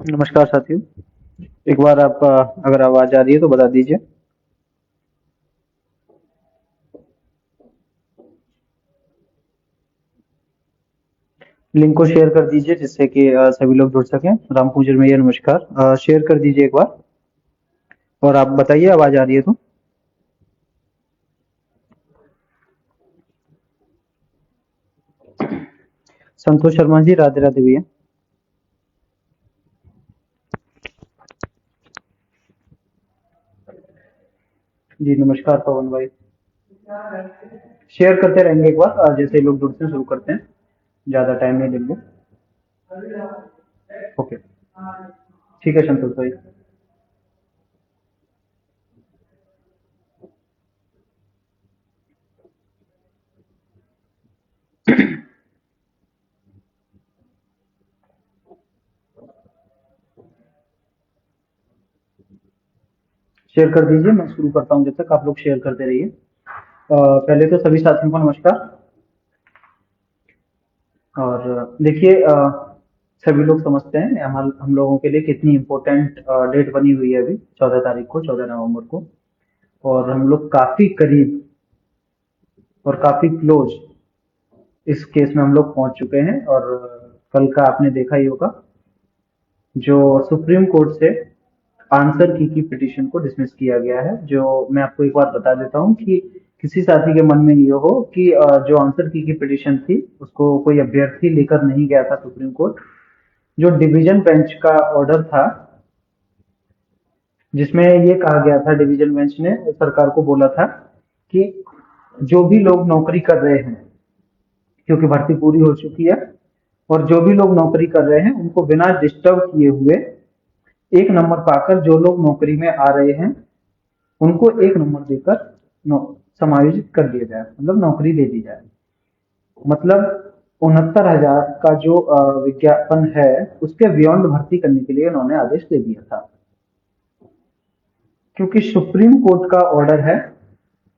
नमस्कार साथियों। एक बार आप अगर आवाज आ रही है तो बता दीजिए। लिंक को शेयर कर दीजिए जिससे कि सभी लोग जुड़ सकें। रामपूजन भैया नमस्कार। शेयर कर दीजिए एक बार। और आप बताइए आवाज आ रही है तो। संतोष शर्मा जी, राधे राधे भैया। जी नमस्कार पवन भाई। शेयर करते रहेंगे एक बार, जैसे लोग जुड़ते हैं शुरू करते हैं। ज्यादा टाइम नहीं लेंगे। ओके। ठीक है संतोष भाई। शेयर कर दीजिए, मैं शुरू करता हूँ जब तक आप लोग शेयर करते रहिए। पहले तो सभी साथियों को नमस्कार। और देखिए, सभी लोग समझते हैं हम लोगों के लिए कितनी इम्पोर्टेंट डेट बनी हुई है अभी 14 तारीख को, 14 नवंबर को। और हम लोग काफी करीब और काफी क्लोज इस केस में हम लोग पहुंच चुके हैं। और कल का आपने देखा ही होगा, जो सुप्रीम कोर्ट से आंसर की पिटीशन को डिसमिस किया गया है। जो मैं आपको एक बार बता देता हूँ कि किसी साथी के मन में ये हो कि जो आंसर की पिटीशन थी उसको कोई अभ्यर्थी लेकर नहीं गया था सुप्रीम कोर्ट। जो डिवीजन बेंच का ऑर्डर था, जिसमें ये कहा गया था, डिवीजन बेंच ने सरकार को बोला था कि जो भी लोग नौकरी कर रहे हैं, क्योंकि भर्ती पूरी हो चुकी है, और जो भी लोग नौकरी कर रहे हैं उनको बिना डिस्टर्ब किए हुए एक नंबर पाकर जो लोग नौकरी में आ रहे हैं उनको एक नंबर देकर समायोजित कर दिया जाए, मतलब नौकरी दे दी जाए। मतलब 69,000 का जो विज्ञापन है उसके बियॉन्ड भर्ती करने के लिए उन्होंने आदेश दे दिया था। क्योंकि सुप्रीम कोर्ट का ऑर्डर है,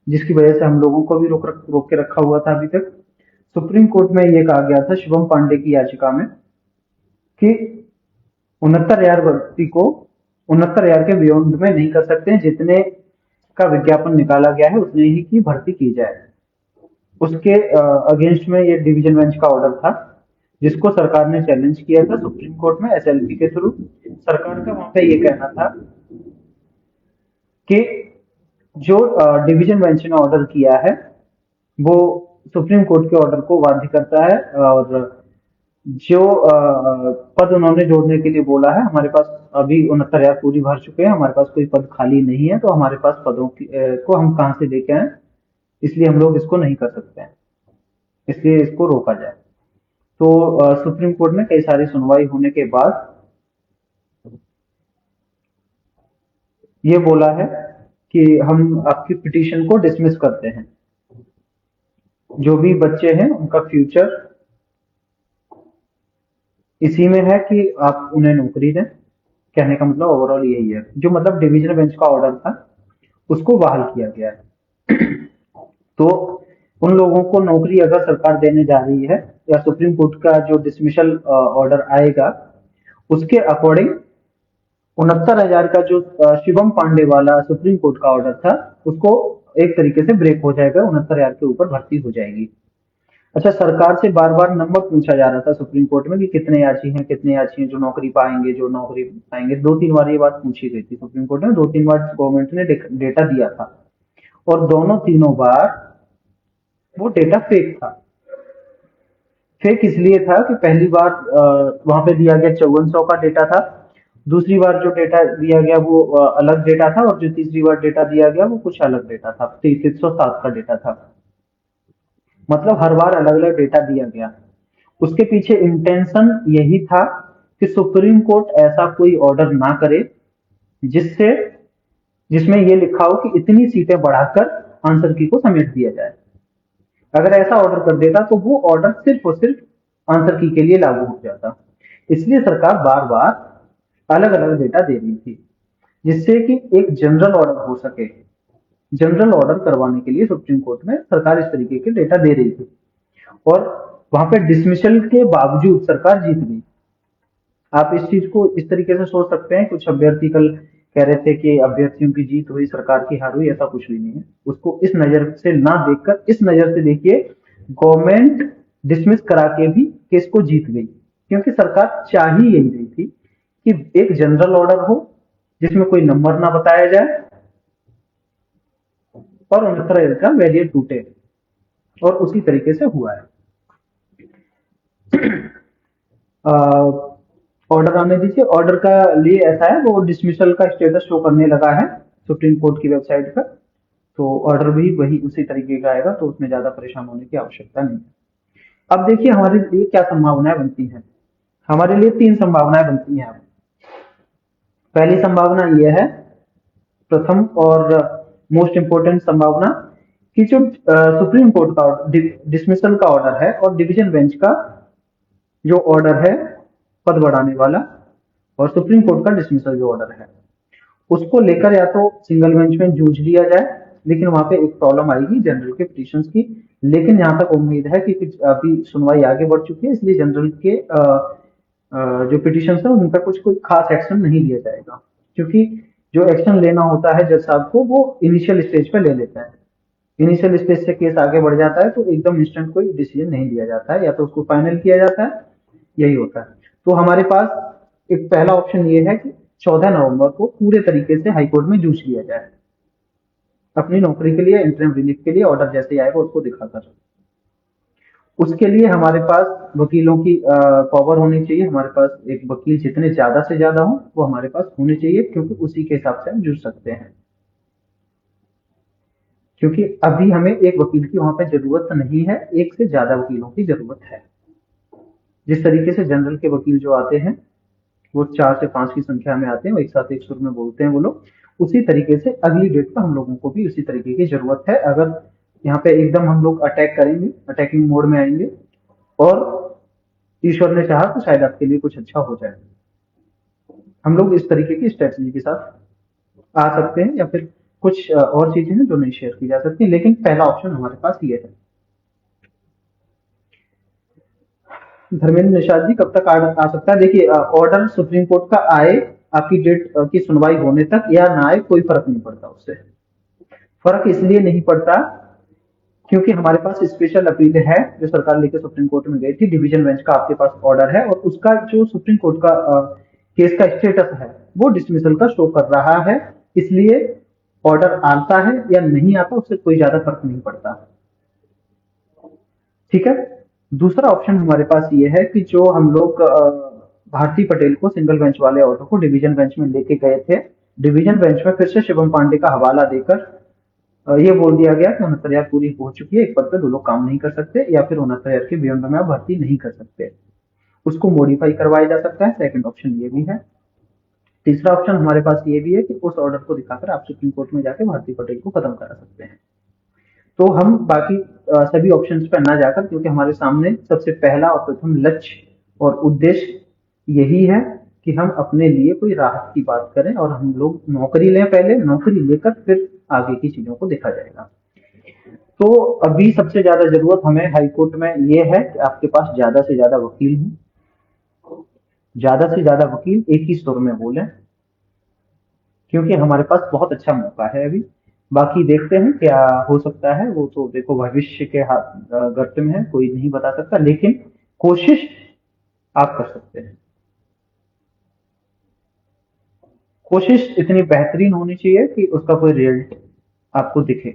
जिसकी वजह से हम लोगों को भी रोक के रखा हुआ था अभी तक। सुप्रीम कोर्ट में यह कहा गया था शुभम पांडे की याचिका में कि 69,000 व्यक्ति को 69,000 के बियॉन्ड में नहीं कर सकते, जितने का विज्ञापन निकाला गया है उतने ही की भर्ती की जाए। उसके अगेंस्ट में ये डिवीजन बेंच का ऑर्डर था, जिसको सरकार ने चैलेंज किया था सुप्रीम कोर्ट में एसएलपी के थ्रू। सरकार का वहां पे ये कहना था कि जो डिवीजन बेंच ने ऑर्डर किया है वो सुप्रीम कोर्ट के ऑर्डर को बाध्य करता है। और जो पद उन्होंने जोड़ने के लिए बोला है, हमारे पास अभी 69,000 पूरी भर चुके हैं, हमारे पास कोई पद खाली नहीं है, तो हमारे पास पदों की को हम कहाँ से लेके आए, इसलिए हम लोग इसको नहीं कर सकते हैं, इसलिए इसको रोका जाए। तो सुप्रीम कोर्ट ने कई सारी सुनवाई होने के बाद ये बोला है कि हम आपकी पिटीशन को डिसमिस करते हैं। जो भी बच्चे हैं उनका फ्यूचर इसी में है कि आप उन्हें नौकरी दें। कहने का मतलब ओवरऑल यही है, जो मतलब डिवीजन बेंच का ऑर्डर था उसको बहाल किया गया है। तो उन लोगों को नौकरी अगर सरकार देने जा रही है, या सुप्रीम कोर्ट का जो डिसमिसल ऑर्डर आएगा उसके अकॉर्डिंग 69,000 का जो शिवम पांडे वाला सुप्रीम कोर्ट का ऑर्डर था उसको एक तरीके से ब्रेक हो जाएगा, 69,000 के ऊपर भर्ती हो जाएगी। अच्छा, सरकार से बार बार नंबर पूछा जा रहा था सुप्रीम कोर्ट में कि कितने याची हैं, कितने याची हैं जो नौकरी पाएंगे, जो नौकरी पाएंगे। 2-3 बार ये बात पूछी गई थी सुप्रीम कोर्ट में, 2-3 बार गवर्नमेंट ने डेटा दिया था, और दोनों तीनों बार वो डेटा फेक था। फेक इसलिए था कि पहली बार वहां पे दिया गया 5400 का डेटा था, दूसरी बार जो डेटा दिया गया वो अलग डेटा था, और जो तीसरी बार डेटा दिया गया वो कुछ अलग डेटा था, 3307 का डेटा था। मतलब हर बार अलग अलग डेटा दिया गया। उसके पीछे इंटेंशन यही था कि सुप्रीम कोर्ट ऐसा कोई ऑर्डर ना करे जिससे जिसमें ये लिखा हो कि इतनी सीटें बढ़ाकर आंसर की को समेट दिया जाए। अगर ऐसा ऑर्डर कर देता तो वो ऑर्डर सिर्फ और सिर्फ आंसर की के लिए लागू हो जाता। इसलिए सरकार बार बार अलग अलग डेटा दे रही थी, जिससे कि एक जनरल ऑर्डर हो सके। जनरल ऑर्डर करवाने के लिए सुप्रीम कोर्ट में सरकार इस तरीके के डेटा दे रही थी, और वहां पे डिसमिसल के बावजूद सरकार जीत गई। आप इस चीज को इस तरीके से सोच सकते हैं, कुछ अभ्यर्थी कल कह रहे थे कि अभ्यर्थियों की जीत हुई, सरकार की हार हुई, ऐसा कुछ भी नहीं है। उसको इस नजर से ना देखकर इस नजर से देखिए, गवर्नमेंट डिसमिस करा के भी केस को जीत गई, क्योंकि सरकार चाह ही यही रही थी कि एक जनरल ऑर्डर हो जिसमें कोई नंबर ना बताया जाए और 69 का वेरिएंट टूटे, और उसी तरीके से हुआ है। ऑर्डर आने दीजिए। ऑर्डर का लिए ऐसा है, वो डिसमिसल का स्टेटस शो करने लगा है सुप्रीम कोर्ट की वेबसाइट पर। तो ऑर्डर भी वही उसी तरीके का आएगा, तो उसमें ज्यादा परेशान होने की आवश्यकता नहीं है। अब देखिए हमारे लिए क्या संभावनाएं बनती हैं। हमारे लिए तीन संभावनाएं बनती हैं। पहली संभावना यह है, प्रथम और मोस्ट इंपोर्टेंट संभावना, कि जो सुप्रीम कोर्ट का डिसमिसल का ऑर्डर है और डिवीजन बेंच का जो ऑर्डर है पद बढ़ाने वाला, और सुप्रीम कोर्ट का डिसमिसल जो ऑर्डर है, उसको लेकर या तो सिंगल बेंच में जूझ लिया जाए। लेकिन वहां पे एक प्रॉब्लम आएगी जनरल के पिटिशंस की। लेकिन यहाँ तक उम्मीद है कि अभी सुनवाई आगे बढ़ चुकी है, इसलिए जनरल के जो पिटिशंस है उन पर कुछ कोई खास एक्शन नहीं लिया जाएगा, क्योंकि जो एक्शन लेना होता है जज साहब को वो इनिशियल स्टेज पे ले लेते हैं। इनिशियल स्टेज से केस आगे बढ़ जाता है तो एकदम इंस्टेंट कोई डिसीजन नहीं लिया जाता है, या तो उसको फाइनल किया जाता है, यही होता है। तो हमारे पास एक पहला ऑप्शन ये है कि 14 नवंबर को पूरे तरीके से हाईकोर्ट में जूझ लिया जाए, अपनी नौकरी के लिए, इंटरिम रिलीफ के लिए ऑर्डर जैसे ही आएगा उसको दिखाकर। उसके लिए हमारे पास वकीलों की पावर होनी चाहिए। हमारे पास एक वकील जितने ज्यादा से ज्यादा हो वो हमारे पास होने चाहिए, क्योंकि उसी के हिसाब से हम जुड़ सकते हैं। क्योंकि अभी हमें एक वकील की वहां पे जरूरत नहीं है, एक से ज्यादा वकीलों की जरूरत है। जिस तरीके से जनरल के वकील जो आते हैं वो 4 से 5 की संख्या में आते हैं, वो एक साथ एक सुर में बोलते हैं वो लोग, उसी तरीके से अगली डेट पर हम लोगों को भी उसी तरीके की जरूरत है। अगर यहाँ पे एकदम हम लोग अटैक करेंगे, अटैकिंग मोड में आएंगे, और ईश्वर ने चाहा तो शायद आपके लिए कुछ अच्छा हो जाए। हम लोग इस तरीके की स्ट्रेटजी के साथ आ सकते हैं, या फिर कुछ और चीजें हैं जो नहीं शेयर की जा सकती, लेकिन पहला ऑप्शन हमारे पास ये है। धर्मेंद्र निषाद जी, कब तक आ सकता है? देखिए ऑर्डर सुप्रीम कोर्ट का आए, आपकी डेट की सुनवाई होने तक या ना आए, कोई फर्क नहीं पड़ता उससे। फर्क इसलिए नहीं पड़ता क्योंकि हमारे पास स्पेशल अपील है जो सरकार लेकर सुप्रीम कोर्ट में गई थी। डिवीजन बेंच का आपके पास ऑर्डर है, और उसका जो सुप्रीम कोर्ट का केस का स्टेटस है वो डिसमिसल का शो कर रहा है। इसलिए ऑर्डर आता है या नहीं आता उससे कोई ज्यादा फर्क नहीं पड़ता। ठीक है। दूसरा ऑप्शन हमारे पास ये है कि जो हम लोग भारती पटेल को सिंगल बेंच वाले ऑर्डर को डिवीजन बेंच में लेके गए थे, डिवीजन बेंच में फिर से शिवम पांडे का हवाला देकर ये बोल दिया गया कि 69 पूरी हो चुकी है, एक पद पे दो लोग काम नहीं कर सकते, या फिर 69 के बियॉन्ड में आप भर्ती नहीं कर सकते। उसको मॉडिफाई करवाया जा सकता है। सेकंड ऑप्शन ये भी है। तीसरा ऑप्शन हमारे पास ये भी है कि उस ऑर्डर को दिखाकर आप सुप्रीम कोर्ट में जाकर भारती पटेल को खत्म करा सकते हैं। तो हम बाकी सभी ऑप्शंस पर ना जाकर, क्योंकि हमारे सामने सबसे पहला और प्रथम लक्ष्य और उद्देश्य यही है कि हम अपने लिए कोई राहत की बात करें, और हम लोग नौकरी लें। पहले नौकरी लेकर फिर आगे की चीजों को देखा जाएगा। तो अभी सबसे ज्यादा जरूरत हमें हाई कोर्ट में ये है कि आपके पास ज्यादा से ज्यादा वकील हों, ज्यादा से ज्यादा वकील एक ही सुर में बोले, क्योंकि हमारे पास बहुत अच्छा मौका है अभी। बाकी देखते हैं क्या हो सकता है, वो तो देखो भविष्य के हाथ गर्त में है, कोई नहीं बता सकता, लेकिन कोशिश आप कर सकते हैं। कोशिश इतनी बेहतरीन होनी चाहिए कि उसका कोई रिजल्ट आपको दिखे।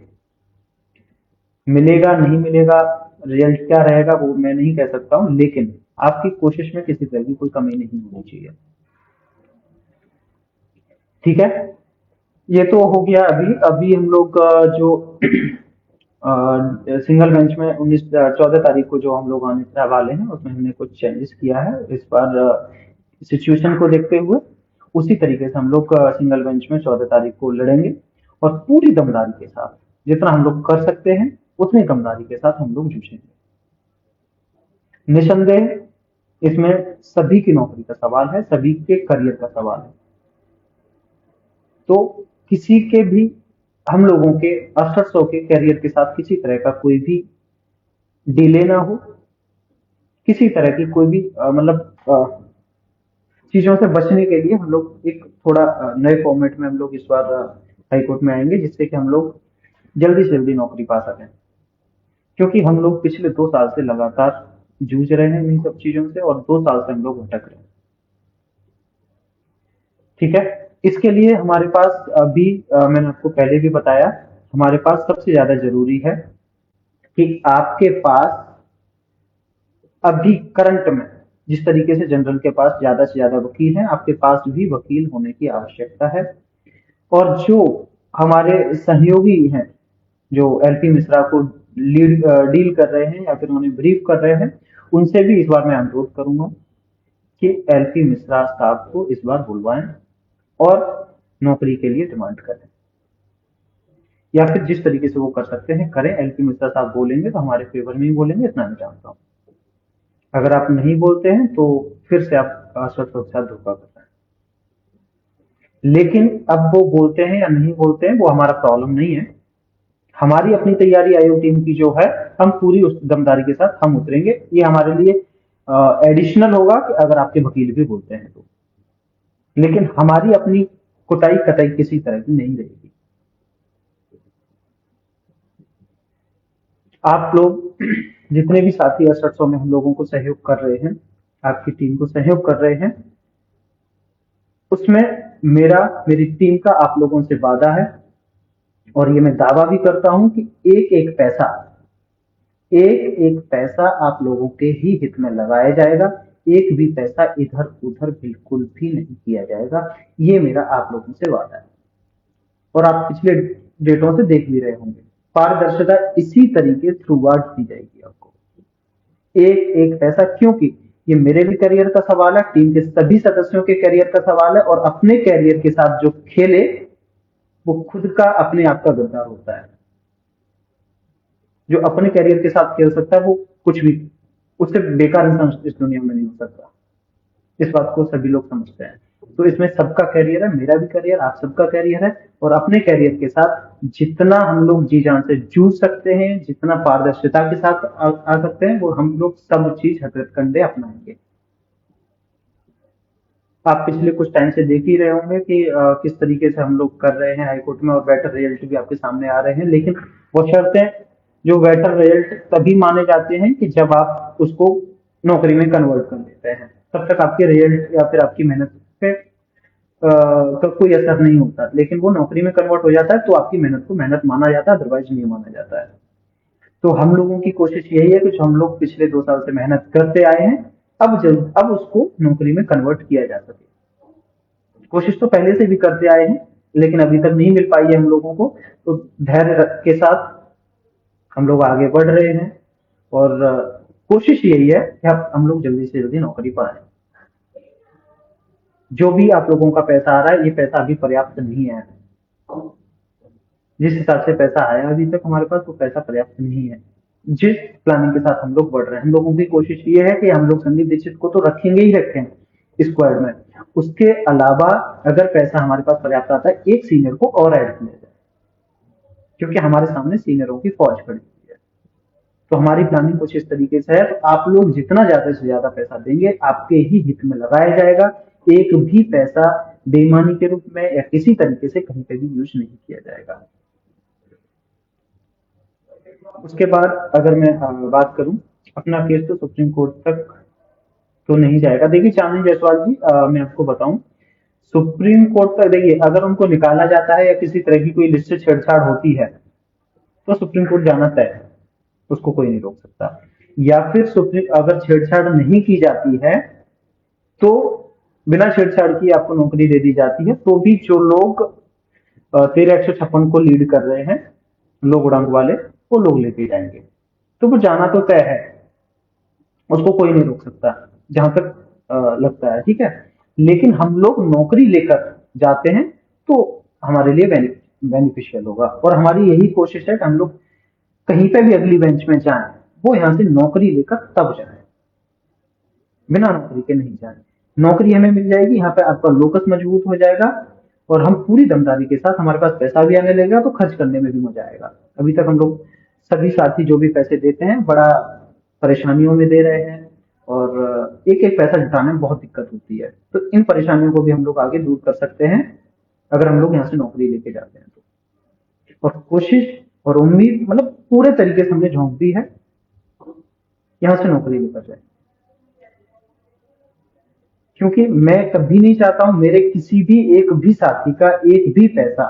मिलेगा नहीं मिलेगा, रिजल्ट क्या रहेगा वो मैं नहीं कह सकता हूं, लेकिन आपकी कोशिश में किसी तरह की कोई कमी नहीं होनी चाहिए। ठीक है। ये तो हो गया। अभी अभी हम लोग जो सिंगल बेंच में 14 तारीख को जो हम लोग आने वाले हैं उसमें हमने कुछ चेंजेस किया है इस बार। सिचुएशन को देखते हुए उसी तरीके से हम लोग सिंगल बेंच में 14 तारीख को लड़ेंगे, और पूरी दमदारी के साथ जितना हम लोग कर सकते हैं उतनी दमदारी के साथ हम लोग जूझेंगे। निसंदेह इसमें सभी की नौकरी का सवाल है, सभी के करियर का सवाल है। तो किसी के भी, हम लोगों के 6800 के करियर के साथ किसी तरह का कोई भी डिले ना हो, किसी तरह की कोई भी मतलब चीजों से बचने के लिए हम लोग एक थोड़ा नए फॉर्मेट में हम लोग इस बार हाई कोर्ट में आएंगे, जिससे कि हम लोग जल्दी से जल्दी नौकरी पा सकें। क्योंकि हम लोग पिछले 2 साल से लगातार जूझ रहे हैं इन सब चीजों से, और 2 साल से हम लोग भटक रहे हैं। ठीक है। इसके लिए हमारे पास अभी मैंने आपको पहले भी बताया, हमारे पास सबसे ज्यादा जरूरी है कि आपके पास अभी करंट में, जिस तरीके से जनरल के पास ज्यादा से ज्यादा वकील हैं, आपके पास भी वकील होने की आवश्यकता है। और जो हमारे सहयोगी हैं, जो एलपी मिश्रा को लीड डील कर रहे हैं या फिर उन्हें ब्रीफ कर रहे हैं, उनसे भी इस बार मैं अनुरोध करूंगा कि एलपी मिश्रा साहब को इस बार बुलवाएं और नौकरी के लिए डिमांड करें, या फिर जिस तरीके से वो कर सकते हैं करें। एलपी मिश्रा साहब बोलेंगे तो हमारे फेवर में ही बोलेंगे, इतना मैं जानता हूँ। अगर आप नहीं बोलते हैं तो फिर से आप अश्वत्थ के साथ धोखा कर रहे हैं। लेकिन अब वो बोलते हैं या नहीं बोलते हैं वो हमारा प्रॉब्लम नहीं है। हमारी अपनी तैयारी आयोग टीम की जो है, हम पूरी उस दमदारी के साथ हम उतरेंगे। ये हमारे लिए एडिशनल होगा कि अगर आपके वकील भी बोलते हैं तो, लेकिन हमारी अपनी कुटाई कटाई किसी तरह की नहीं रहेगी। आप लोग जितने भी साथी असरसों में हम लोगों को सहयोग कर रहे हैं, आपकी टीम को सहयोग कर रहे हैं, उसमें मेरी टीम का आप लोगों से वादा है, और ये मैं दावा भी करता हूं कि एक एक पैसा आप लोगों के ही हित में लगाया जाएगा। एक भी पैसा इधर उधर बिल्कुल भी नहीं किया जाएगा। ये मेरा आप लोगों से वादा है, और आप पिछले डेटों से देख भी रहे होंगे, पारदर्शिता इसी तरीके थ्रू आउट दी जाएगी आपको। एक एक पैसा, क्योंकि ये मेरे भी करियर का सवाल है, टीम के सभी सदस्यों के करियर का सवाल है, और अपने करियर के साथ जो खेले वो खुद का अपने आप का गद्दार होता है। जो अपने करियर के साथ खेल सकता है वो कुछ भी, उससे बेकार इंसान इस दुनिया में नहीं हो सकता। इस बात को सभी लोग समझते हैं। तो इसमें सबका करियर है, मेरा भी करियर, आप सबका करियर है, और अपने करियर के साथ जितना हम लोग जी जान से जूझ सकते हैं, जितना पारदर्शिता के साथ आ सकते हैं, वो हम लोग सब चीज हथकंडे अपनाएंगे। आप पिछले कुछ टाइम से देख ही रहे होंगे कि किस तरीके से हम लोग कर रहे हैं हाईकोर्ट में, और बेटर रिजल्ट भी आपके सामने आ रहे हैं। लेकिन वो शर्तें, जो बेटर रिजल्ट तभी माने जाते हैं कि जब आप उसको नौकरी में कन्वर्ट कर देते हैं। तब तक आपके रिजल्ट या फिर आपकी मेहनत पे का कोई असर नहीं होता। लेकिन वो नौकरी में कन्वर्ट हो जाता है तो आपकी मेहनत को मेहनत माना जाता है, अदरवाइज नहीं माना जाता है। तो हम लोगों की कोशिश यही है कि जो हम लोग पिछले 2 साल से मेहनत करते आए हैं, अब उसको नौकरी में कन्वर्ट किया जा सके। कोशिश तो पहले से भी करते आए हैं, लेकिन अभी तक नहीं मिल पाई है हम लोगों को। तो धैर्य के साथ हम लोग आगे बढ़ रहे हैं, और कोशिश यही है कि हम लोग जल्दी से जल्दी नौकरी पाएं। जो भी आप लोगों का पैसा आ रहा है, ये पैसा अभी पर्याप्त नहीं है। जिस हिसाब से पैसा आया अभी तक हमारे पास, वो पैसा पर्याप्त नहीं है। जिस प्लानिंग के साथ हम लोग बढ़ रहे हैं, हम लोगों की कोशिश ये है कि हम लोग संदीप दीक्षित को तो रखेंगे ही रखें स्क्वाड में। उसके अलावा अगर पैसा हमारे पास पर्याप्त आता है, एक सीनियर को और ऐड किया जाए, क्योंकि हमारे सामने सीनियरों की फौज खड़ी हुई है। तो हमारी प्लानिंग कुछ इस तरीके से है। तो आप लोग जितना ज्यादा से ज्यादा पैसा देंगे, आपके ही हित में लगाया जाएगा। एक भी पैसा बेईमानी के रूप में या किसी तरीके से कहीं पे भी यूज नहीं किया जाएगा। उसके बाद अगर मैं बात करूं, अपना केस तो सुप्रीम कोर्ट तक तो नहीं जाएगा। देखिए चांदनी जायसवाल जी, मैं आपको बताऊं, सुप्रीम कोर्ट तक देखिए, अगर उनको निकाला जाता है या किसी तरह की कोई लिस्ट से छेड़छाड़ होती है तो सुप्रीम कोर्ट जाना तय है, उसको कोई नहीं रोक सकता। या फिर सुप्रीम अगर छेड़छाड़ नहीं की जाती है तो बिना छेड़छाड़ की आपको नौकरी दे दी जाती है, तो भी जो लोग 13 156 को लीड कर रहे हैं, लोग उड़ंग वाले, वो लोग लेके जाएंगे। तो वो जाना तो तय है, उसको कोई नहीं रोक सकता, जहां तक लगता है। ठीक है। लेकिन हम लोग नौकरी लेकर जाते हैं तो हमारे लिए बेनिफिशियल होगा, और हमारी यही कोशिश है कि हम लोग कहीं पे भी अगली बेंच में जाएं, वो यहाँ से नौकरी लेकर तब जाए, बिना नौकरी के नहीं जाए। नौकरी हमें मिल जाएगी, यहाँ पे आपका लोकस मजबूत हो जाएगा, और हम पूरी दमदारी के साथ, हमारे पास पैसा भी आने लगेगा तो खर्च करने में भी मजा आएगा। अभी तक हम लोग सभी साथी जो भी पैसे देते हैं, बड़ा परेशानियों में दे रहे हैं, और और एक एक पैसा जुटाने में बहुत दिक्कत होती है। तो इन परेशानियों को भी हम लोग आगे दूर कर सकते हैं अगर हम लोग यहाँ से नौकरी लेके जाते हैं तो। और कोशिश और उम्मीद मतलब पूरे तरीके से हमने झोंक दी है, यहाँ से नौकरी लेकर जाए। क्योंकि मैं कभी नहीं चाहता हूं मेरे किसी भी एक भी साथी का एक भी पैसा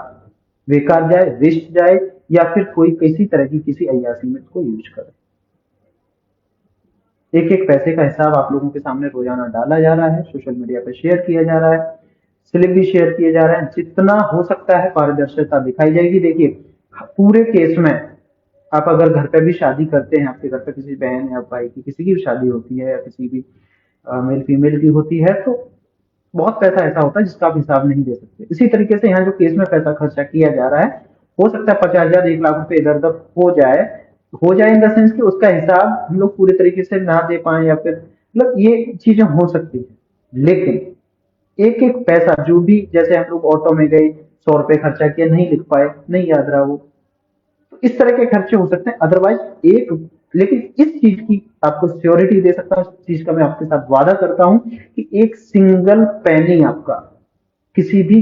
बेकार जाए, वेस्ट जाए, या फिर कोई किसी तरह की किसी अय्यासी में इसको यूज करे। एक एक पैसे का हिसाब आप लोगों के सामने रोजाना डाला जा रहा है, सोशल मीडिया पे शेयर किया जा रहा है, स्लिप भी शेयर किए जा रहे हैं। जितना हो सकता है पारदर्शिता दिखाई जाएगी। देखिए, पूरे केस में आप अगर घर पे भी शादी करते हैं, आपके घर पे किसी बहन या भाई की किसी की भी शादी होती है, या किसी भी मेल फीमेल की होती है, तो बहुत पैसा ऐसा होता है जिसका आप हिसाब नहीं दे सकते। इसी तरीके से यहाँ जो केस में पैसा खर्चा किया जा रहा है, हो सकता है 50,000 1 लाख रुपए इधर उधर हो जाए इन द सेंस कि उसका हिसाब हम लोग पूरे तरीके से ना दे पाए, या फिर मतलब ये चीजें हो सकती है। लेकिन एक एक पैसा जो भी, जैसे हम लोग ऑटो में गए, 100 रुपए खर्चा किया, नहीं लिख पाए, नहीं याद रहा वो, तो इस तरह के खर्चे हो सकते हैं। अदरवाइज एक, लेकिन इस चीज की आपको श्योरिटी दे सकता हूँ, इस चीज का मैं आपके साथ वादा करता हूं कि एक सिंगल पैनी आपका किसी भी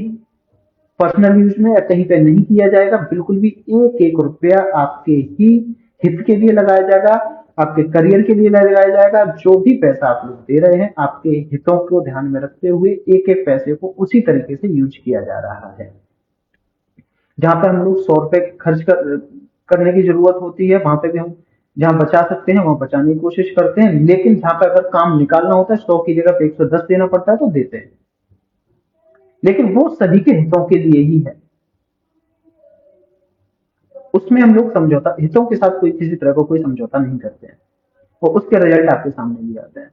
पर्सनल यूज में या कहीं पे नहीं किया जाएगा। बिल्कुल भी एक एक रुपया आपके ही हित के लिए लगाया जाएगा, आपके करियर के लिए लगाया जाएगा। जो भी पैसा आप लोग दे रहे हैं, आपके हितों को ध्यान में रखते हुए एक एक पैसे को उसी तरीके से यूज किया जा रहा है। जहां पे हम लोग 100 रुपए करने की जरूरत होती है, वहां पे भी हम जहां बचा सकते हैं वहां बचाने की कोशिश करते हैं। लेकिन जहां पे अगर काम निकालना होता है, 100 की जगह पे 110 देना पड़ता है, तो देते हैं। लेकिन वो सभी के हितों के लिए ही है। उसमें हम लोग समझौता, हितों के साथ कोई किसी तरह का कोई समझौता नहीं करते हैं, और उसके रिजल्ट आपके सामने भी आते हैं।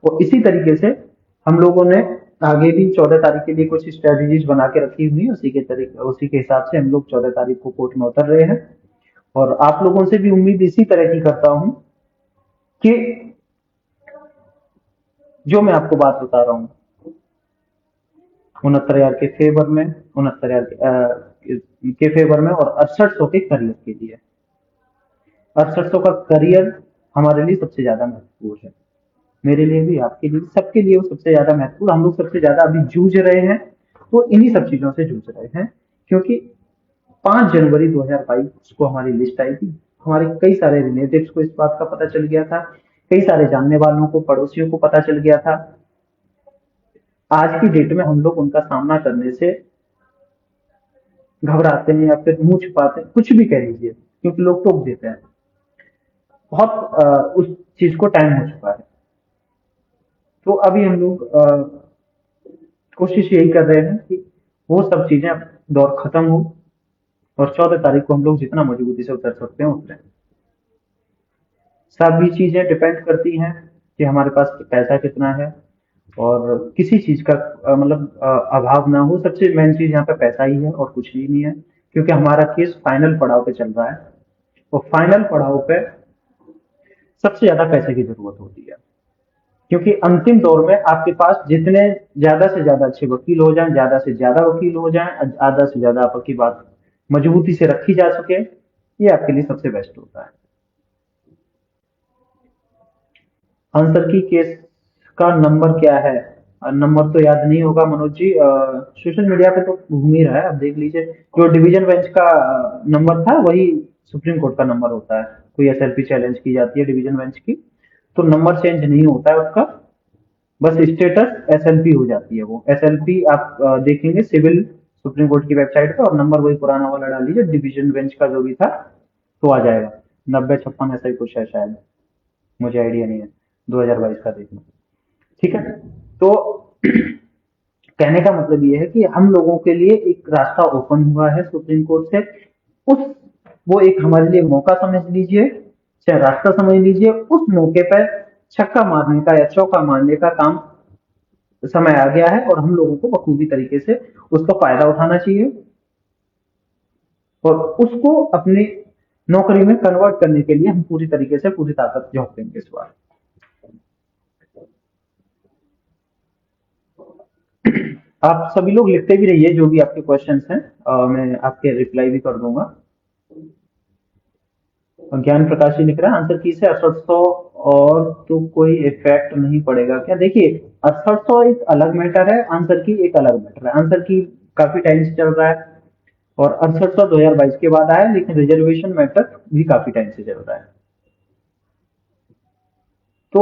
और इसी तरीके से हम लोगों ने आगे भी 14 तारीख के लिए कुछ स्ट्रेटेजीज बना के रखी हुई है। उसी के हिसाब से हम लोग 14 तारीख को कोर्ट में उतर रहे हैं। और आप लोगों से भी उम्मीद इसी तरह की करता हूं कि जो मैं आपको बात बता रहा हूँ, 69,000 के फेवर में, 69,000 के फेवर में, और 6800 के करियर के लिए। 6800 का करियर हमारे लिए सबसे ज्यादा महत्वपूर्ण है। मेरे लिए भी, आपके लिए, सबके लिए वो सबसे ज्यादा महत्वपूर्ण। हम लोग सबसे ज्यादा अभी जूझ रहे हैं तो इन्हीं सब चीजों से जूझ रहे हैं। क्योंकि 5 जनवरी 2022 को हमारी लिस्ट आई थी। हमारे कई सारे रिलेटिव्स को इस बात का पता चल गया था, कई सारे जानने वालों को, पड़ोसियों को पता चल गया था। आज की डेट में हम लोग उनका सामना करने से घबराते हैं, या फिर मुंह छुपाते हैं, कुछ भी कह लीजिए, क्योंकि लोग टोक देते हैं। बहुत उस चीज को टाइम हो चुका है। तो अभी हम लोग कोशिश यही कर रहे हैं कि वो सब चीजें अब दौर खत्म हो, और 14 तारीख को हम लोग जितना मजबूती से उतर सकते हैं उतरे। सभी चीजें डिपेंड करती हैं कि हमारे पास पैसा कितना है, और किसी चीज का मतलब अभाव ना हो। सबसे मेन चीज यहाँ पे पैसा ही है और कुछ भी नहीं है। क्योंकि हमारा केस फाइनल पड़ाव पे चल रहा है, और फाइनल पड़ाव पे सबसे ज्यादा पैसे की जरूरत होती है। क्योंकि अंतिम दौर में आपके पास जितने ज्यादा से ज्यादा अच्छे वकील हो जाएं, ज्यादा से ज्यादा वकील हो जाएं, ज्यादा से ज्यादा आपकी बात मजबूती से रखी जा सके, ये आपके लिए सबसे बेस्ट होता है। आंसर की केस का नंबर क्या है? नंबर तो याद नहीं होगा मनोज जी, सोशल मीडिया पे तो घूम ही रहा है, आप देख लीजिए। जो डिवीजन बेंच का नंबर था वही सुप्रीम कोर्ट का नंबर होता है। कोई एसएलपी चैलेंज की जाती है डिवीजन बेंच की, तो नंबर चेंज नहीं होता है उसका, बस स्टेटस एसएलपी हो जाती है। वो एसएलपी आप देखेंगे सिविल सुप्रीम कोर्ट की वेबसाइट पे, और नंबर वही पुराना वाला डाल लीजिए, डिवीजन बेंच का जो भी था तो आ जाएगा। 9056 ऐसा ही कुछ है शायद, मुझे आइडिया नहीं है। 2022 का देखना। ठीक है। तो कहने का मतलब ये है कि हम लोगों के लिए एक रास्ता ओपन हुआ है सुप्रीम कोर्ट से। उस वो एक हमारे लिए मौका समझ लीजिए, चाहे रास्ता समझ लीजिए। उस मौके पर छक्का मारने का या चौका मारने का काम समय आ गया है, और हम लोगों को बखूबी तरीके से उसका फायदा उठाना चाहिए, और उसको अपनी नौकरी में कन्वर्ट करने के लिए हम पूरी तरीके से पूरी ताकत झोंक देंगे इस बार। आप सभी लोग लिखते भी रहिए जो भी आपके क्वेश्चंस हैं, मैं आपके रिप्लाई भी कर दूंगा। और ज्ञान प्रकाश जी लिख रहा है आंसर की से 6800 और तो कोई इफेक्ट नहीं पड़ेगा क्या? देखिए 6800 एक अलग मैटर है, आंसर की एक अलग मैटर है। आंसर की काफी टाइम से चल रहा है और 6800 2022 के बाद आया, लेकिन रिजर्वेशन मैटर भी काफी टाइम से चल रहा है। तो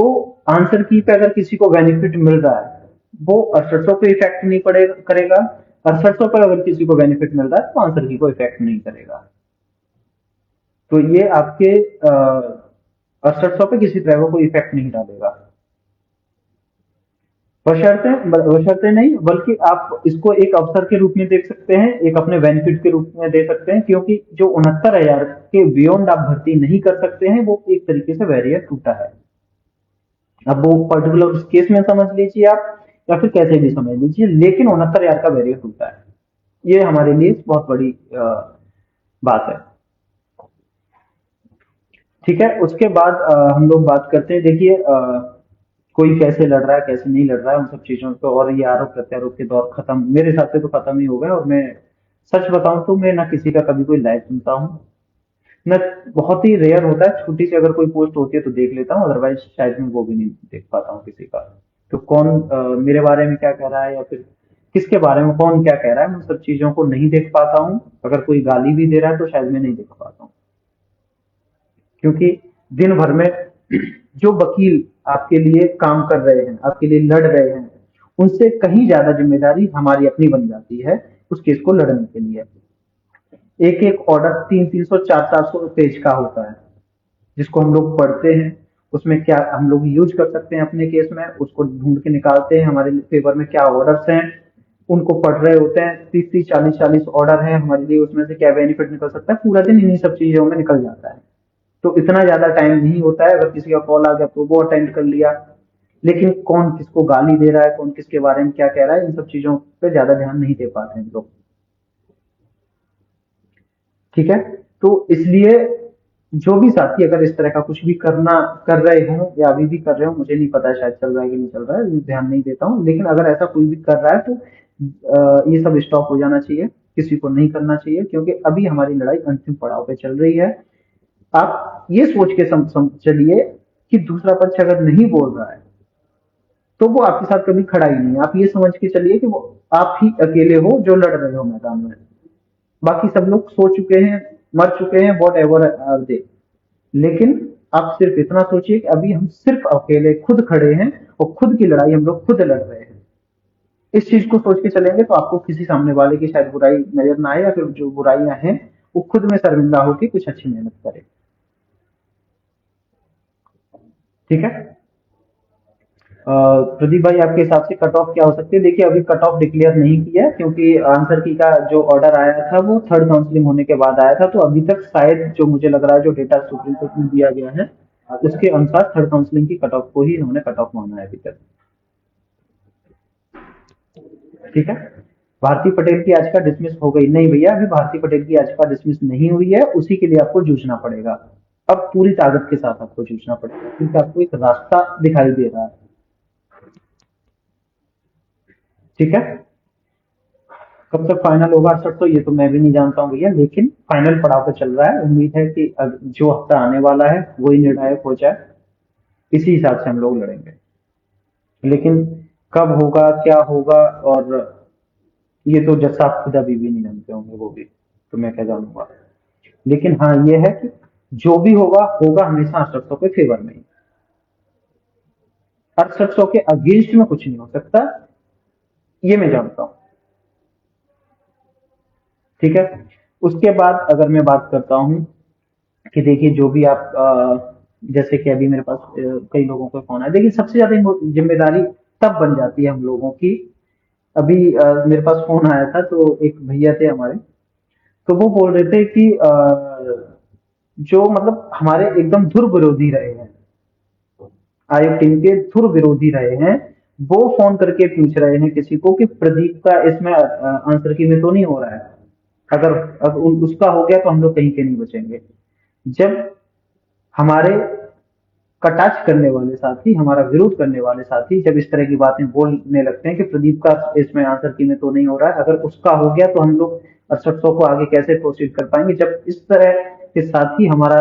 आंसर की पे अगर किसी को बेनिफिट मिल रहा है वो 6800 पे इफेक्ट नहीं पड़ेगा करेगा, 6800 पर अगर किसी को बेनिफिट मिल रहा है तो आंसर की को इफेक्ट नहीं करेगा। तो ये आपके 6800 पे किसी तरह का कोई इफेक्ट नहीं डालेगा। बशर्ते नहीं, बल्कि आप इसको एक अवसर के रूप में देख सकते हैं, एक अपने बेनिफिट के रूप में दे सकते हैं, क्योंकि जो 69,000 के बियॉन्ड आप भर्ती नहीं कर सकते हैं वो एक तरीके से बैरियर टूटा है। अब वो पर्टिकुलर उस केस में समझ लीजिए आप या फिर कैसे भी समझ लीजिए, लेकिन 69,000 का बैरियर टूटा है। ये हमारे लिए बहुत बड़ी बात है। ठीक है, उसके बाद हम लोग बात करते हैं। देखिए कोई कैसे लड़ रहा है कैसे नहीं लड़ रहा है उन सब चीजों पे, और ये आरोप प्रत्यारोप के दौर खत्म मेरे हिसाब से तो खत्म ही हो गए। और मैं सच बताऊं तो मैं ना किसी का कभी कोई लाइव सुनता हूँ, न बहुत ही रेयर होता है, छोटी सी अगर कोई पोस्ट होती है तो देख लेता हूँ, अदरवाइज शायद मैं वो भी नहीं देख पाता हूँ किसी का। तो कौन मेरे बारे में क्या कह रहा है या फिर किसके बारे में कौन क्या कह रहा है, मैं उन सब चीजों को नहीं देख पाता हूँ। अगर कोई गाली भी दे रहा है तो शायद मैं नहीं देख पाता हूँ, क्योंकि दिन भर में जो वकील आपके लिए काम कर रहे हैं आपके लिए लड़ रहे हैं उनसे कहीं ज्यादा जिम्मेदारी हमारी अपनी बन जाती है उस केस को लड़ने के लिए। एक एक ऑर्डर 300 400 पेज का होता है जिसको हम लोग पढ़ते हैं, उसमें क्या हम लोग यूज कर सकते हैं अपने केस में, उसको ढूंढ के निकालते हैं हमारे फेवर में क्या ऑर्डर्स हैं, उनको पढ़ रहे होते हैं। 30 30 40 40 ऑर्डर है हमारे लिए, उसमें से क्या बेनिफिट निकल सकता है, पूरा दिन इन्हीं सब चीजों में निकल जाता है। तो इतना ज्यादा टाइम नहीं होता है, अगर किसी का कॉल आ गया तो वो अटेंड कर लिया। लेकिन कौन किसको गाली दे रहा है कौन किसके बारे में क्या कह रहा है इन सब चीजों पे ज्यादा ध्यान नहीं दे पाते हैं लोग। ठीक है, तो इसलिए जो भी साथी अगर इस तरह का कुछ भी कर रहे हो या अभी भी कर रहे हो, मुझे नहीं पता है शायद चल रहा है कि नहीं चल रहा है, मैं ध्यान नहीं देता हूँ, लेकिन अगर ऐसा कोई भी कर रहा है तो ये सब स्टॉप हो जाना चाहिए, किसी को नहीं करना चाहिए, क्योंकि अभी हमारी लड़ाई अंतिम पड़ाव पे चल रही है। आप ये सोच के चलिए कि दूसरा पक्ष अगर नहीं बोल रहा है तो वो आपके साथ कभी खड़ा ही नहीं है। आप ये समझ के चलिए कि वो आप ही अकेले हो जो लड़ रहे हो मैदान में, बाकी सब लोग सो चुके हैं मर चुके हैं, वॉट एवर आर दे। लेकिन आप सिर्फ इतना सोचिए कि अभी हम सिर्फ अकेले खुद खड़े हैं और खुद की लड़ाई हम लोग खुद लड़ रहे हैं। इस चीज को सोच के चलेंगे तो आपको किसी सामने वाले की शायद बुराई नजर ना आए, या फिर जो बुराइयां हैं वो खुद में शर्मिंदा होकर कुछ अच्छी मेहनत करे। ठीक है, प्रदीप भाई आपके हिसाब से कट ऑफ क्या हो सकती है? देखिए अभी कट ऑफ डिक्लेयर नहीं किया है, क्योंकि आंसर की का जो ऑर्डर आया था वो थर्ड काउंसलिंग होने के बाद आया था, तो अभी तक शायद जो मुझे लग रहा है जो डेटा सुप्रीम कोर्ट में दिया गया है उसके अनुसार थर्ड काउंसलिंग की कट ऑफ को ही इन्होंने कट ऑफ माना है अभी तक। ठीक है, भारती पटेल की याचिका डिसमिस हो गई? नहीं भैया, अभी भारती पटेल की याचिका डिसमिस नहीं हुई है, उसी के लिए आपको जूझना पड़ेगा। अब पूरी ताकत के साथ आपको जूझना पड़ेगा, क्योंकि आपको एक रास्ता दिखाई दे रहा है। ठीक है, कब तक फाइनल होगा सर तो ये तो मैं भी नहीं जानता हूँ भैया, लेकिन फाइनल पड़ाव पे चल रहा है। उम्मीद है कि जो हफ्ता आने वाला है वही निर्णायक हो जाए, इसी हिसाब से हम लोग लड़ेंगे। लेकिन कब होगा क्या होगा और ये तो जज साहब खुद अभी भी नहीं जानते होंगे, वो भी तो मैं क्या जानूंगा। लेकिन हाँ ये है कि जो भी होगा होगा हमेशा 6800 के फेवर में ही, 6800 के अगेंस्ट में कुछ नहीं हो सकता, ये मैं जानता हूँ। ठीक है, उसके बाद अगर मैं बात करता हूँ कि देखिए जो भी आप जैसे कि अभी मेरे पास कई लोगों का फोन है, देखिए सबसे ज्यादा जिम्मेदारी तब बन जाती है हम लोगों की। अभी मेरे पास फोन आया था तो एक भैया थे हमारे, तो वो बोल रहे थे कि जो मतलब हमारे एकदम धुर विरोधी रहे हैं, आयोग टीम के धुर विरोधी रहे हैं, वो फोन करके पूछ रहे हैं किसी को कि प्रदीप का इसमें आंसर की में तो नहीं हो रहा है, अगर अब उसका हो गया तो हम लोग कहीं के नहीं बचेंगे। जब हमारे कटाक्ष करने वाले साथी हमारा विरोध करने वाले साथी जब इस तरह की बातें बोलने लगते हैं कि प्रदीप का इसमें आंसर की में तो नहीं हो रहा है, अगर उसका हो गया तो हम लोग 6800 को आगे कैसे प्रोसीड कर पाएंगे, जब इस तरह के साथी हमारा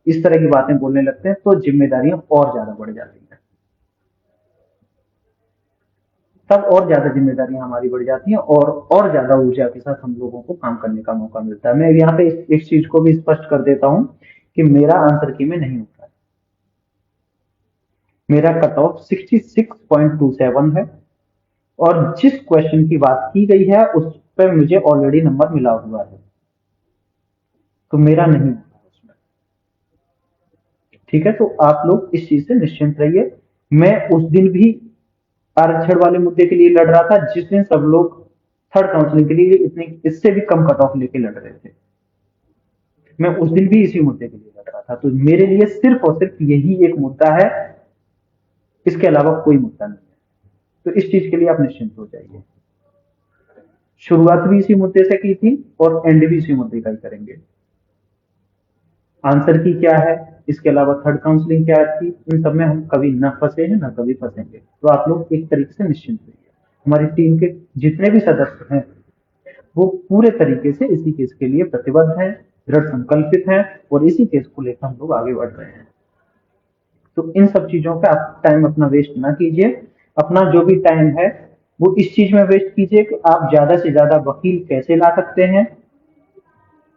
इस तरह की बातें बोलने लगते हैं, तो जिम्मेदारियां और ज्यादा बढ़ जाती हैं। तब और ज्यादा जिम्मेदारियां हमारी बढ़ जाती हैं, और ज्यादा ऊर्जा के साथ हम लोगों को काम करने का मौका मिलता है। मैं यहाँ पे इस चीज को भी स्पष्ट कर देता हूँ कि मेरा आंसर की में नहीं होता है। मेरा कट ऑफ 66.27 है, और जिस क्वेश्चन की बात की गई है उस पर मुझे ऑलरेडी नंबर मिला हुआ है, तो मेरा नहीं होता उसमें। ठीक है, तो आप लोग इस चीज से निश्चिंत रहिए। मैं उस दिन भी आरक्षण वाले मुद्दे के लिए लड़ रहा था जिस दिन सब लोग थर्ड काउंसलिंग के लिए इतनी इससे भी कम कट ऑफ लेके लड़ रहे थे। मैं उस दिन भी इसी मुद्दे के लिए लड़ रहा था, तो मेरे लिए सिर्फ और सिर्फ यही एक मुद्दा है, इसके अलावा कोई मुद्दा नहीं है। तो इस चीज के लिए आप निश्चिंत हो जाइए। शुरुआत भी इसी मुद्दे से की थी और एंड भी इसी मुद्दे का ही करेंगे। आंसर की क्या है, इसके अलावा थर्ड काउंसलिंग क्या थी, इन सब में हम कभी ना फंसे हैं ना कभी फंसेंगे। तो आप लोग एक तरीके से निश्चिंत रहिए। हमारी टीम के जितने भी सदस्य हैं वो पूरे तरीके से इसी केस के लिए प्रतिबद्ध हैं, दृढ़ संकल्पित हैं, और इसी केस को लेकर हम लोग आगे बढ़ रहे हैं। तो इन सब चीजों पे आप टाइम अपना वेस्ट ना कीजिए। अपना जो भी टाइम है वो इस चीज में वेस्ट कीजिए कि आप ज्यादा से ज्यादा वकील कैसे ला सकते हैं,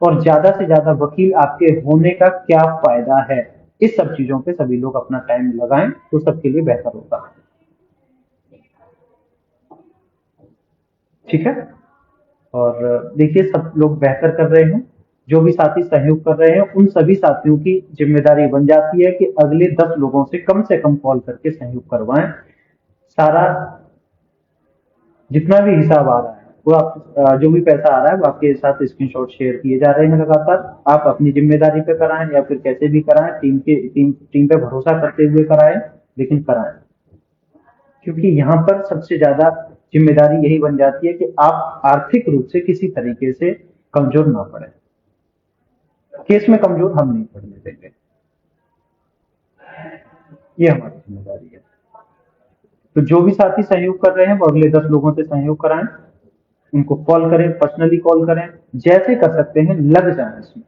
और ज्यादा से ज्यादा वकील आपके होने का क्या फायदा है। इस सब चीजों पे सभी लोग अपना टाइम लगाएं तो सबके लिए बेहतर होगा। ठीक है, और देखिए सब लोग बेहतर कर रहे हैं। जो भी साथी सहयोग कर रहे हैं उन सभी साथियों की जिम्मेदारी बन जाती है कि अगले 10 लोगों से कम कॉल करके सहयोग करवाएं। सारा जितना भी हिसाब आ रहा है वो आप जो भी पैसा आ रहा है वो आपके साथ स्क्रीनशॉट शेयर किए जा रहे हैं लगातार। आप अपनी जिम्मेदारी पे कराएं या फिर कैसे भी कराएं, टीम पे भरोसा करते हुए कराएं, लेकिन कराएं। क्योंकि यहाँ पर सबसे ज्यादा जिम्मेदारी यही बन जाती है कि आप आर्थिक रूप से किसी तरीके से कमजोर ना पड़े। केस में कमजोर हम नहीं पड़ने देंगे, ये हमारी जिम्मेदारी है। तो जो भी साथी सहयोग कर रहे हैं वो अगले 10 लोगों से सहयोग कराएं, उनको कॉल करें, पर्सनली कॉल करें, जैसे कर सकते हैं लग जाए इसमें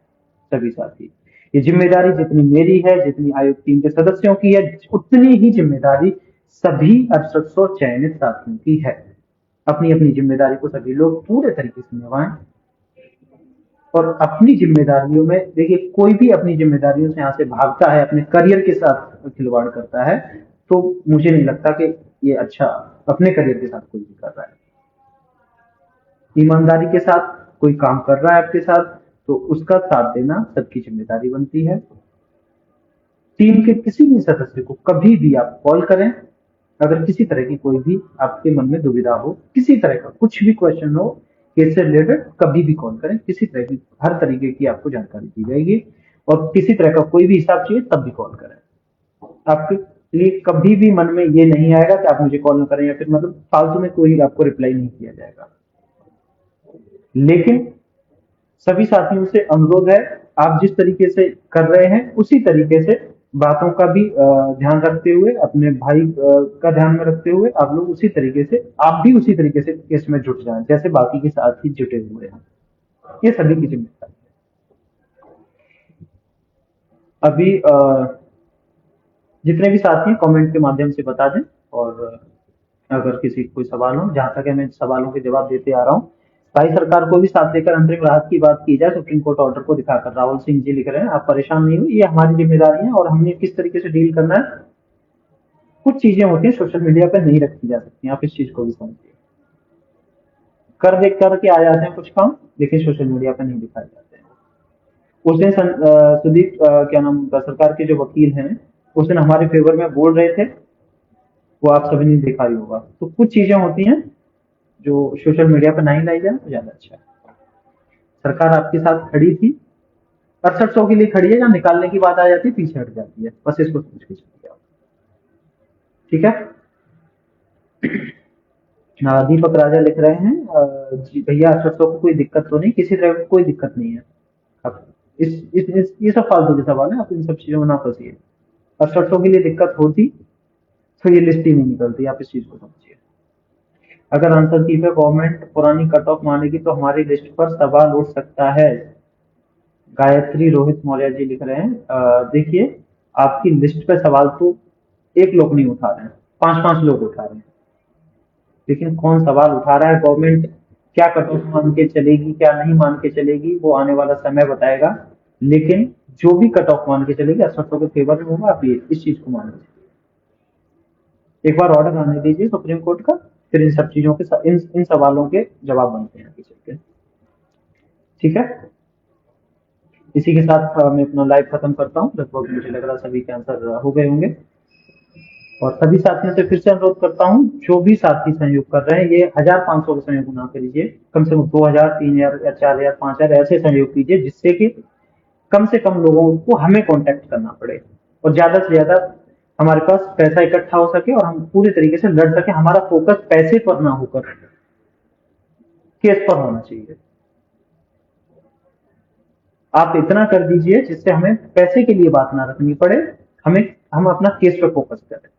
सभी साथी। ये जिम्मेदारी जितनी मेरी है, जितनी आयोग टीम के सदस्यों की है, उतनी ही जिम्मेदारी सभी 6800 चयनित साथियों की है। अपनी अपनी जिम्मेदारी को सभी लोग पूरे तरीके से निभाएं, और अपनी जिम्मेदारियों में देखिए, कोई भी अपनी जिम्मेदारियों से यहाँ से भागता है, अपने करियर के साथ खिलवाड़ करता है, तो मुझे नहीं लगता कि ये अच्छा अपने करियर के साथ कोई भी कर रहा है। ईमानदारी के साथ कोई काम कर रहा है आपके साथ, तो उसका साथ देना सबकी जिम्मेदारी बनती है। टीम के किसी भी सदस्य को कभी भी आप कॉल करें, अगर किसी तरह की कोई भी आपके मन में दुविधा हो, किसी तरह का कुछ भी क्वेश्चन हो केस से रिलेटेड, कभी भी कॉल करें। किसी तरह की हर तरीके की आपको जानकारी दी जाएगी, और किसी तरह का कोई भी हिसाब चाहिए तब भी कॉल करें। आपके लिए कभी भी मन में ये नहीं आएगा कि आप मुझे कॉल न करें, या फिर मतलब फालतू में कोई आपको रिप्लाई नहीं किया जाएगा। लेकिन सभी साथियों से अनुरोध है, आप जिस तरीके से कर रहे हैं उसी तरीके से बातों का भी ध्यान रखते हुए, अपने भाई का ध्यान में रखते हुए आप लोग उसी तरीके से, आप भी उसी तरीके से केस में जुट जाएं जैसे बाकी के साथी जुटे हुए हैं। ये सभी की जिम्मेदारी है। अभी जितने भी साथी हैं कमेंट के माध्यम से बता दें, और अगर किसी को कोई सवाल हो, जहां तक है मैं सवालों के जवाब देते आ रहा हूँ। भाई सरकार को भी साथ देकर अंतरिम राहत की बात की जाए, सुप्रीम कोर्ट ऑर्डर को दिखाकर। राहुल सिंह जी लिख रहे हैं, आप परेशान नहीं हुए, ये हमारी जिम्मेदारी है और हमने किस तरीके से डील करना है। कुछ चीजें होती हैं सोशल मीडिया पर नहीं रखी जा सकती, आप इस चीज को भी समझिए। कर देख करके आ जाते हैं कुछ काम, लेकिन सोशल मीडिया पर नहीं दिखाए जाते हैं। उस दिन सुदीप क्या नाम उनका, सरकार के जो वकील हैं, उस दिन हमारे फेवर में बोल रहे थे, वो आप सभी ने देखा ही होगा। तो कुछ चीजें होती हैं जो सोशल मीडिया पर नहीं लाई जाए तो ज्यादा अच्छा है। सरकार आपके साथ खड़ी थी, 6800 के लिए खड़ी है, जहां निकालने की बात आ जाती है पीछे हट जाती है, बस इसको समझ के चलिए आप। ठीक है। दीपक राजा लिख रहे हैं, जी भैया 6800 को कोई दिक्कत तो नहीं, किसी तरह की कोई दिक्कत नहीं है। अब ये सब फालतू के सवाल है, आप इन सब चीजों में ना फंसिए। 6800 के लिए दिक्कत होती तो ये लिस्ट ही नहीं निकलती, आप इस चीज को समझिए। अगर आंसर की पे गवर्नमेंट पुरानी कट ऑफ मानेगी तो हमारी लिस्ट पर सवाल उठ सकता है। गायत्री रोहित मौर्य जी लिख रहे हैं, देखिए आपकी लिस्ट पे सवाल तो एक लोग नहीं उठा रहे हैं, पांच पांच लोग उठा रहे हैं, लेकिन कौन सवाल उठा रहा है, गवर्नमेंट क्या कट ऑफ मान के चलेगी क्या नहीं मान के चलेगी, वो आने वाला समय बताएगा। लेकिन जो भी कट ऑफ मान के चलेगी असमर्थों के फेवर में होगा, आप ये इस चीज को मान लीजिए। एक बार ऑर्डर आने दीजिए सुप्रीम कोर्ट का, फिर इन सब चीजों के इन सवालों के जवाब बनते हैं आगे चल के। ठीक है, इसी के साथ मैं अपना लाइव खत्म करता हूँ, लगभग मुझे लग रहा है सभी के आंसर हो गए होंगे। और सभी साथियों से फिर से अनुरोध करता हूँ, जो भी साथी सहयोग कर रहे हैं, ये 1500 का सहयोग ना करिए, कम से कम 2000, 3000 या 4000, 5000 ऐसे सहयोग कीजिए, जिससे कि कम से कम लोगों को हमें कांटेक्ट करना पड़े और ज्यादा से ज्यादा हमारे पास पैसा इकट्ठा हो सके और हम पूरे तरीके से लड़ सके। हमारा फोकस पैसे पर ना होकर केस पर होना चाहिए। आप इतना कर दीजिए जिससे हमें पैसे के लिए बात ना रखनी पड़े, हमें हम अपना केस पे फोकस करें।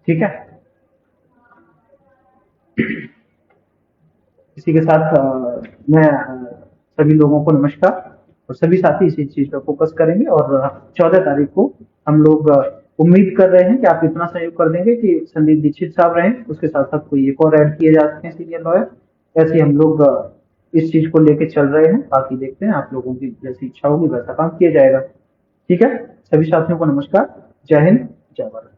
ठीक है, इसी के साथ मैं सभी लोगों को नमस्कार, और सभी साथी इसी चीज पर फोकस करेंगे। और 14 तारीख को हम लोग उम्मीद कर रहे हैं कि आप इतना सहयोग कर देंगे कि संदीप दीक्षित साहब रहें, उसके साथ साथ कोई एक और ऐड किए जा सकते हैं सीनियर लॉयर। ऐसे हम लोग इस चीज को लेके चल रहे हैं, बाकी देखते हैं आप लोगों की जैसी इच्छा होगी वैसा काम किया जाएगा। ठीक है, सभी साथियों को नमस्कार, जय हिंद, जय भारत।